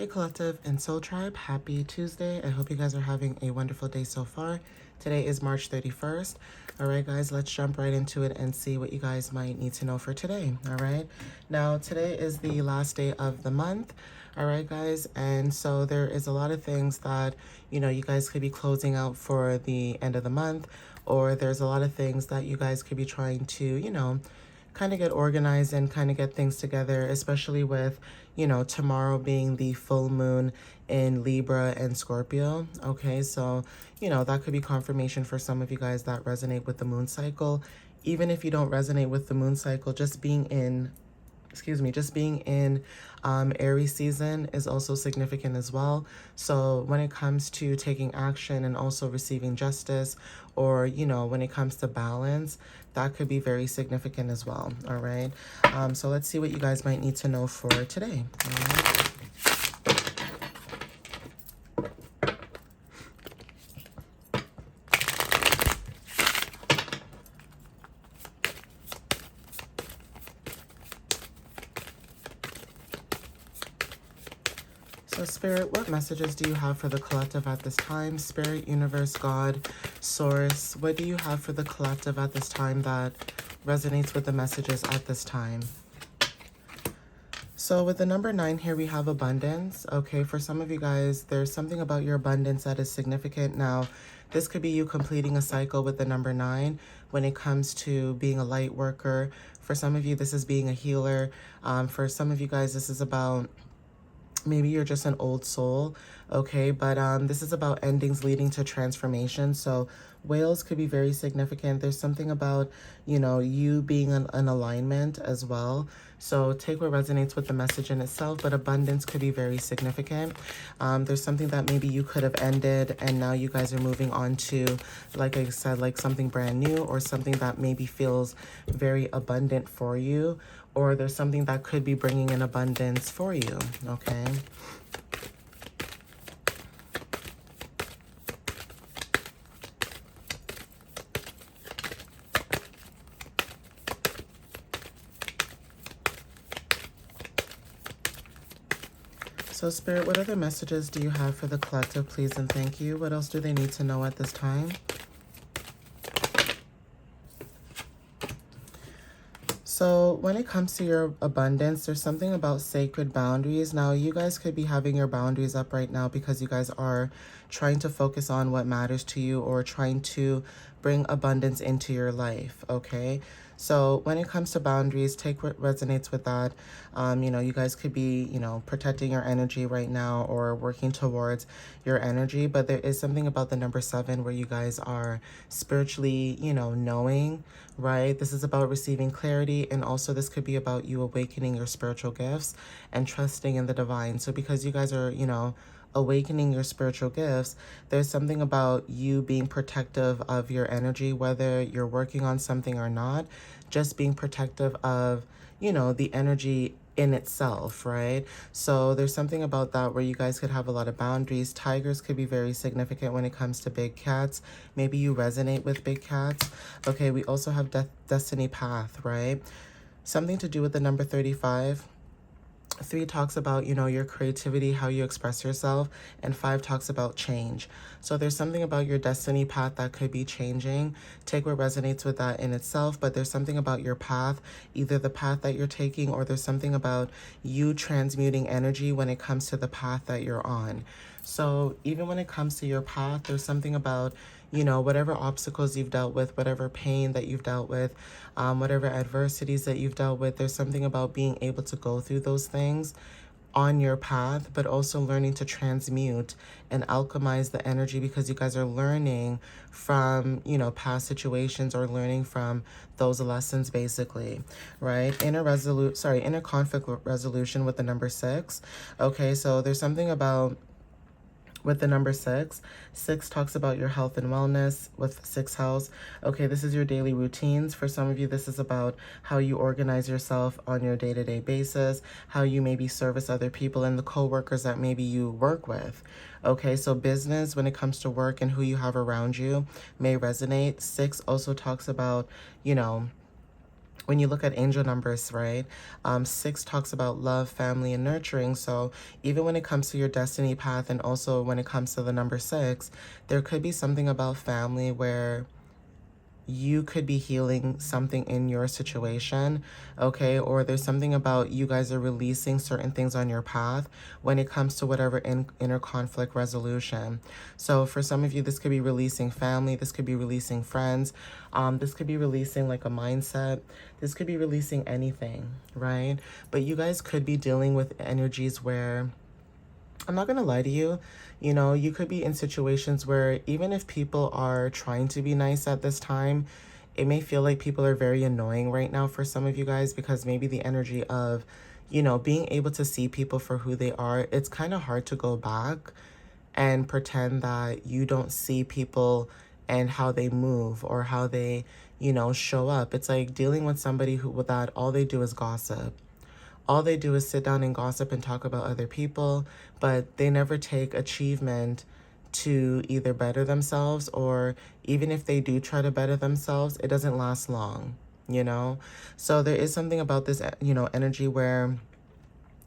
Hey Collective and Soul Tribe, happy Tuesday. I hope you guys are having a wonderful day so far. Today is March 31st. All right, guys, let's jump right into it and see what you guys might need to know for today. All right, now today is the last day of the month. All right, guys, and so there is a lot of things that, you guys could be closing out for the end of the month, or there's a lot of things that you guys could be trying to, kind of get organized and kind of get things together, especially with, tomorrow being the full moon in Libra and Scorpio. Okay, so, that could be confirmation for some of you guys that resonate with the moon cycle. Even if you don't resonate with the moon cycle, just being in Aries season is also significant as well. So when it comes to taking action and also receiving justice, or when it comes to balance, that could be very significant as well. All right, so let's see what you guys might need to know for today. All right. So Spirit, what messages do you have for the collective at this time? Spirit, Universe, God, Source, what do you have for the collective at this time that resonates with the messages at this time? So with the number 9 here, we have abundance. Okay, for some of you guys, there's something about your abundance that is significant. Now, this could be you completing a cycle with the number 9 when it comes to being a light worker. For some of you, this is being a healer. For some of you guys, this is about maybe you're just an old soul, okay? But this is about endings leading to transformation. So whales could be very significant. There's something about, you being an alignment as well. So take what resonates with the message in itself, but abundance could be very significant. There's something that maybe you could have ended and now you guys are moving on to, like I said, like something brand new or something that maybe feels very abundant for you, or there's something that could be bringing in abundance for you, okay? So Spirit, what other messages do you have for the collective, please and thank you? What else do they need to know at this time? So when it comes to your abundance, there's something about sacred boundaries. Now, you guys could be having your boundaries up right now because you guys are trying to focus on what matters to you or trying to bring abundance into your life, okay? So when it comes to boundaries, take what resonates with that. You guys could be, protecting your energy right now or working towards your energy. But there is something about the number 7 where you guys are spiritually, knowing, right? This is about receiving clarity. And also this could be about you awakening your spiritual gifts and trusting in the divine. So because you guys are, awakening your spiritual gifts, there's something about you being protective of your energy, whether you're working on something or not, just being protective of, the energy in itself, right? So there's something about that where you guys could have a lot of boundaries. Tigers could be very significant when it comes to big cats. Maybe you resonate with big cats. Okay, we also have destiny path, right? Something to do with the number 35. 3 talks about, your creativity, how you express yourself, and 5 talks about change. So there's something about your destiny path that could be changing. Take what resonates with that in itself, but there's something about your path, either the path that you're taking, or there's something about you transmuting energy when it comes to the path that you're on. So even when it comes to your path, there's something about, whatever obstacles you've dealt with, whatever pain that you've dealt with, whatever adversities that you've dealt with, there's something about being able to go through those things on your path, but also learning to transmute and alchemize the energy because you guys are learning from, past situations or learning from those lessons basically, right? Inner conflict resolution with the number 6. Okay, so there's something about with the number 6. 6 talks about your health and wellness with 6th house. Okay, this is your daily routines. For some of you, this is about how you organize yourself on your day-to-day basis, how you maybe service other people and the co-workers that maybe you work with. Okay, so business when it comes to work and who you have around you may resonate. 6 also talks about, when you look at angel numbers, right? 6 talks about love, family, and nurturing. So even when it comes to your destiny path, and also when it comes to the number 6, there could be something about family where you could be healing something in your situation, okay? Or there's something about you guys are releasing certain things on your path when it comes to whatever inner conflict resolution. So for some of you, this could be releasing family, this could be releasing friends, this could be releasing like a mindset, this could be releasing anything, right? But you guys could be dealing with energies where, I'm not gonna lie to you, you know, you could be in situations where even if people are trying to be nice at this time, it may feel like people are very annoying right now for some of you guys, because maybe the energy of, you know, being able to see people for who they are, it's kind of hard to go back and pretend that you don't see people and how they move or how they, you know, show up. It's like dealing with somebody who, with that, all they do is gossip. All they do is sit down and gossip and talk about other people, but they never take achievement to either better themselves, or even if they do try to better themselves, it doesn't last long, you know? So there is something about this, you know, energy where,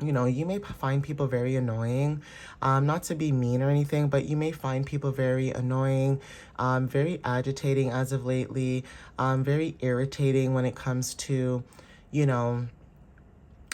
you know, you may find people very annoying, not to be mean or anything, but you may find people very annoying, very agitating as of lately, very irritating when it comes to, you know,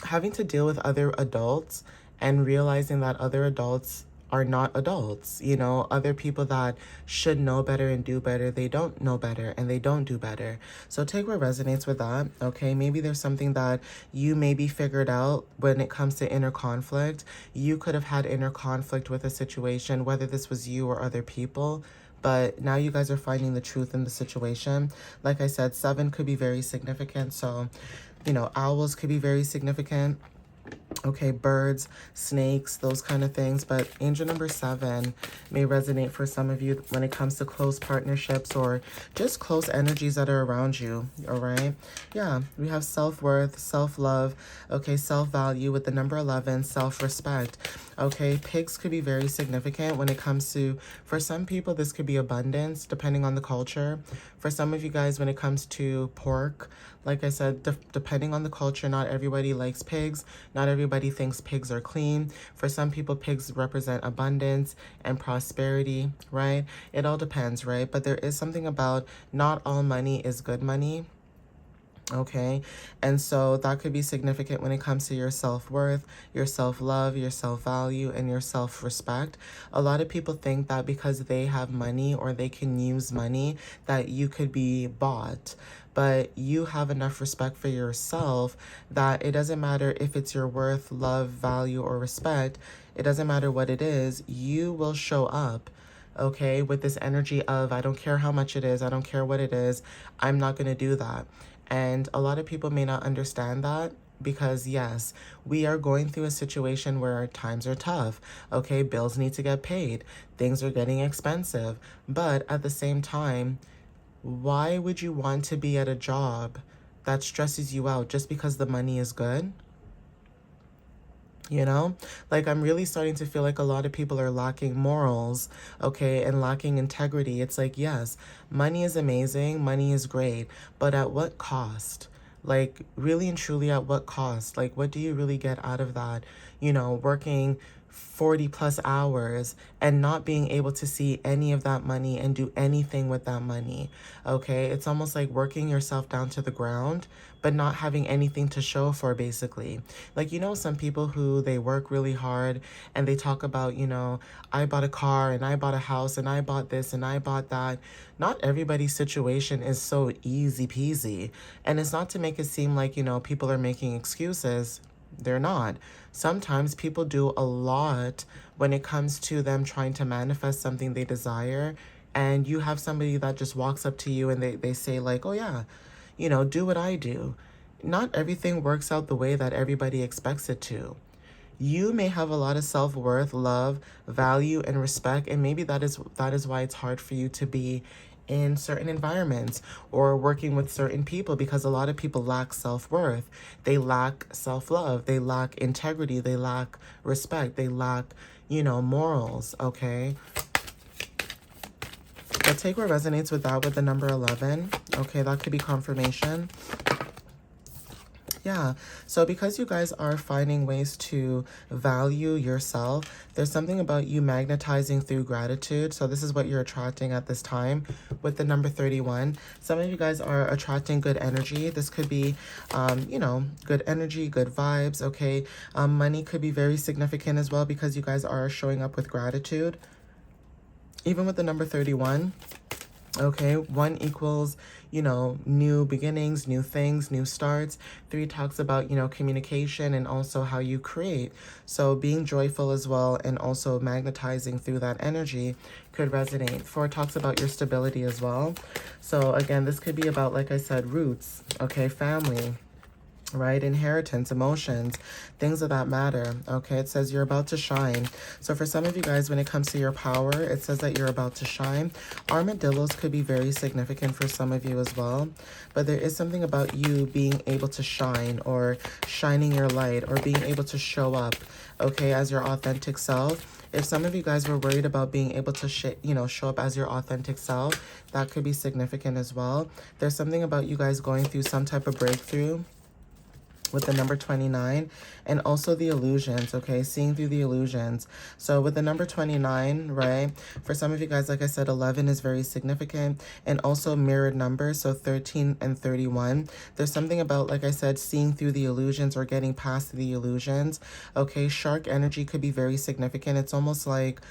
having to deal with other adults and realizing that other adults are not adults, you know, other people that should know better and do better, they don't know better and they don't do better. So take what resonates with that, okay? Maybe there's something that you maybe figured out when it comes to inner conflict. You could have had inner conflict with a situation, whether this was you or other people, but now you guys are finding the truth in the situation. Like I said, 7 could be very significant. So, you know, owls could be very significant. Okay, birds, snakes, those kind of things. But angel number 7 may resonate for some of you when it comes to close partnerships or just close energies that are around you, all right? Yeah, we have self-worth, self-love, okay, self-value with the number 11, self-respect. Okay, pigs could be very significant when it comes to, for some people, this could be abundance, depending on the culture. For some of you guys, when it comes to pork, like I said, depending on the culture, not everybody likes pigs. Not everybody thinks pigs are clean. For some people, pigs represent abundance and prosperity, right? It all depends, right? But there is something about not all money is good money. Okay, and so that could be significant when it comes to your self-worth, your self-love, your self-value, and your self-respect. A lot of people think that because they have money or they can use money, that you could be bought. But you have enough respect for yourself that it doesn't matter if it's your worth, love, value, or respect. It doesn't matter what it is, you will show up, okay, with this energy of, I don't care how much it is, I don't care what it is, I'm not going to do that. And a lot of people may not understand that, because yes, we are going through a situation where times are tough. Okay, bills need to get paid. Things are getting expensive. But at the same time, why would you want to be at a job that stresses you out just because the money is good? You know, like, I'm really starting to feel like a lot of people are lacking morals, okay, and lacking integrity. It's like, yes, money is amazing, money is great, but at what cost? Like, really and truly, at what cost? Like, what do you really get out of that? You know, working 40 plus hours and not being able to see any of that money and do anything with that money. Okay, it's almost like working yourself down to the ground but not having anything to show for, basically. Like, you know, some people who they work really hard and they talk about, you know, I bought a car and I bought a house and I bought this and I bought that. Not everybody's situation is so easy peasy, and it's not to make it seem like, you know, people are making excuses. They're not. Sometimes people do a lot when it comes to them trying to manifest something they desire. And you have somebody that just walks up to you and they say, like, oh, yeah, you know, do what I do. Not everything works out the way that everybody expects it to. You may have a lot of self-worth, love, value, and respect, and maybe that is why it's hard for you to be in certain environments or working with certain people, because a lot of people lack self-worth. They lack self-love. They lack integrity. They lack respect. They lack, you know, morals, okay? But take what resonates with that with the number 11. Okay, that could be confirmation. Yeah, so because you guys are finding ways to value yourself, there's something about you magnetizing through gratitude. So this is what you're attracting at this time with the number 31. Some of you guys are attracting good energy. This could be, you know, good energy, good vibes, okay? Money could be very significant as well because you guys are showing up with gratitude. Even with the number 31, okay, 1 equals, you know, new beginnings, new things, new starts. 3 talks about, you know, communication and also how you create. So being joyful as well and also magnetizing through that energy could resonate. 4 talks about your stability as well. So again, this could be about, like I said, roots, okay, family, right? Inheritance, emotions, things of that matter. Okay, it says you're about to shine. So for some of you guys, when it comes to your power, it says that you're about to shine. Armadillos could be very significant for some of you as well, but there is something about you being able to shine or shining your light or being able to show up, okay, as your authentic self. If some of you guys were worried about being able to show up as your authentic self, that could be significant as well. There's something about you guys going through some type of breakthrough with the number 29, and also the illusions, okay, seeing through the illusions. So with the number 29, right, for some of you guys, like I said, 11 is very significant, and also mirrored numbers, so 13 and 31. There's something about, like I said, seeing through the illusions or getting past the illusions, okay. Shark energy could be very significant. It's almost like,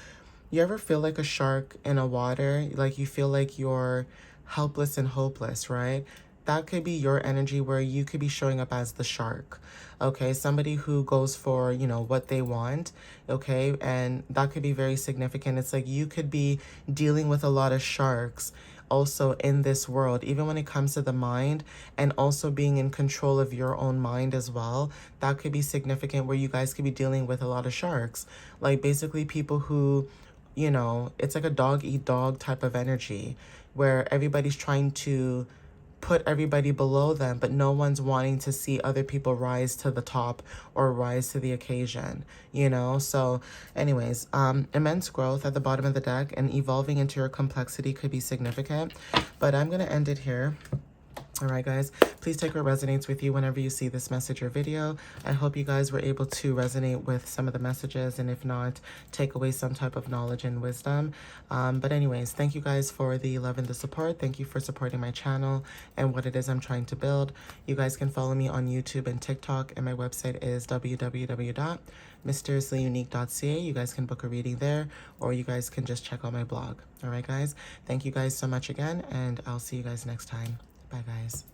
you ever feel like a shark in a water, like you feel like you're helpless and hopeless, right? That could be your energy where you could be showing up as the shark, okay? Somebody who goes for, you know, what they want, okay? And that could be very significant. It's like you could be dealing with a lot of sharks also in this world, even when it comes to the mind, and also being in control of your own mind as well. That could be significant where you guys could be dealing with a lot of sharks, like basically people who, you know, it's like a dog eat dog type of energy where everybody's trying to put everybody below them, but no one's wanting to see other people rise to the top or rise to the occasion, you know? So anyways, immense growth at the bottom of the deck and evolving into your complexity could be significant, but I'm going to end it here. All right, guys, please take what resonates with you whenever you see this message or video. I hope you guys were able to resonate with some of the messages, and if not, take away some type of knowledge and wisdom. But anyways, thank you guys for the love and the support. Thank you for supporting my channel and what it is I'm trying to build. You guys can follow me on YouTube and TikTok, and my website is www.mysteriouslyunique.ca. You guys can book a reading there, or you guys can just check out my blog. All right, guys, thank you guys so much again, and I'll see you guys next time. Bye, guys.